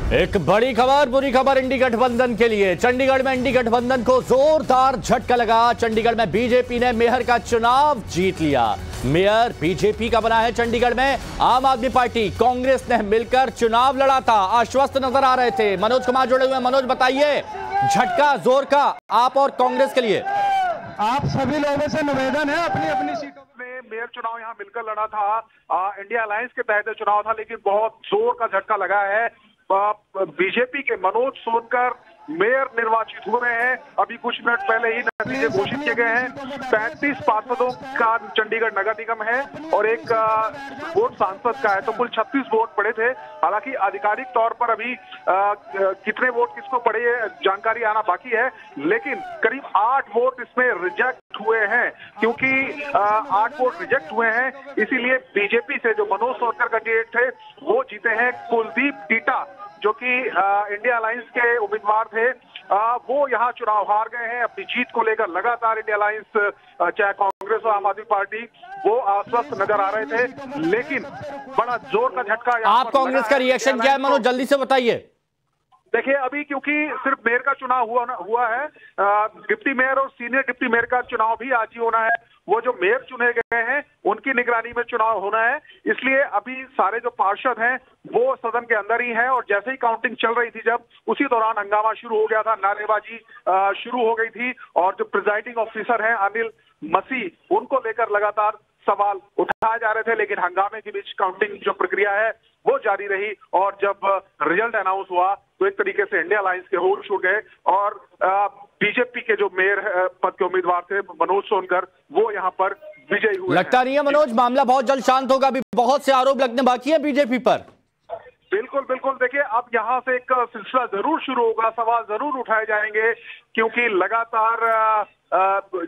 एक बड़ी खबर, बुरी खबर इंडी गठबंधन के लिए। चंडीगढ़ में इंडी गठबंधन को जोरदार झटका लगा। चंडीगढ़ में बीजेपी ने मेयर का चुनाव जीत लिया। मेयर बीजेपी का बना है। चंडीगढ़ में आम आदमी पार्टी, कांग्रेस ने मिलकर चुनाव लड़ा था। आश्वस्त नजर आ रहे थे। मनोज कुमार जुड़े हुए। मनोज, बताइए, झटका जोर का आप और कांग्रेस के लिए। आप सभी लोगों से निवेदन है, अपनी अपनी सीटों में मेयर चुनाव यहाँ मिलकर लड़ा था। इंडिया अलायंस के तहत चुनाव था, लेकिन बहुत जोर का झटका लगा है। बीजेपी के मनोज सोनकर मेयर निर्वाचित हुए हैं। अभी कुछ मिनट पहले ही नतीजे घोषित किए गए हैं। 35 पार्षदों का चंडीगढ़ नगर निगम है और एक वोट सांसद का है, तो कुल 36 वोट पड़े थे। हालांकि आधिकारिक तौर पर अभी कितने वोट किसको पड़े जानकारी आना बाकी है, लेकिन करीब 8 वोट इसमें रिजेक्ट हुए हैं। क्योंकि 8 वोट रिजेक्ट हुए हैं, इसीलिए बीजेपी से जो मनोज सोनकर कैंडिडेट थे वो जीते हैं। कुलदीप टीटा, जो कि इंडिया अलायंस के उम्मीदवार थे, वो यहाँ चुनाव हार गए हैं। अपनी जीत को लेकर लगातार इंडिया अलायंस, चाहे कांग्रेस और आम आदमी पार्टी, वो आश्वस्त नजर आ रहे थे, लेकिन बड़ा जोर का झटका। आप कांग्रेस का रिएक्शन क्या है मनोज, जल्दी से बताइए। देखिए, अभी क्योंकि सिर्फ मेयर का चुनाव हुआ है, डिप्टी मेयर और सीनियर डिप्टी मेयर का चुनाव भी आज ही होना है। वो जो मेयर चुने गए हैं उनकी निगरानी में चुनाव होना है, इसलिए अभी सारे जो पार्षद हैं वो सदन के अंदर ही हैं। और जैसे ही काउंटिंग चल रही थी, जब उसी दौरान हंगामा शुरू हो गया था, नारेबाजी शुरू हो गई थी, और जो प्रिजाइडिंग ऑफिसर हैं अनिल मसीह, उनको लेकर लगातार सवाल उठाए जा रहे थे। लेकिन हंगामे के बीच काउंटिंग जो प्रक्रिया है वो जारी रही, और जब रिजल्ट अनाउंस हुआ तो एक तरीके से इंडिया अलायंस के होश उड़ गए और बीजेपी के जो मेयर पद के उम्मीदवार थे मनोज सोनकर, वो यहाँ पर विजयी हुए। लगता नहीं है मनोज मामला बहुत जल्द शांत होगा, अभी बहुत से आरोप लगने बाकी है बीजेपी पर। बिल्कुल बिल्कुल, देखिए, अब यहाँ से एक सिलसिला जरूर शुरू होगा, सवाल जरूर उठाए जाएंगे, क्योंकि लगातार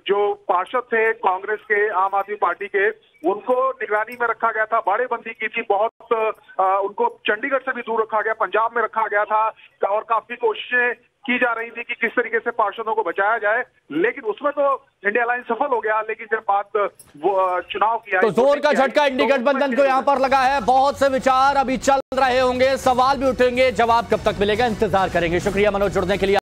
जो पार्षद थे कांग्रेस के, आम आदमी पार्टी के, उनको निगरानी में रखा गया था, बाड़ेबंदी की थी, बहुत उनको चंडीगढ़ से भी दूर रखा गया, पंजाब में रखा गया था, और काफी कोशिशें की जा रही थी कि किस तरीके से पार्षदों को बचाया जाए। लेकिन उसमें तो इंडिया अलायंस सफल हो गया, लेकिन जब बात वो चुनाव की आई तो जोर का झटका इंडी गठबंधन को यहाँ पर लगा है। बहुत से विचार अभी चल रहे होंगे, सवाल भी उठेंगे, जवाब कब तक मिलेगा इंतजार करेंगे। शुक्रिया मनोज जुड़ने के लिए।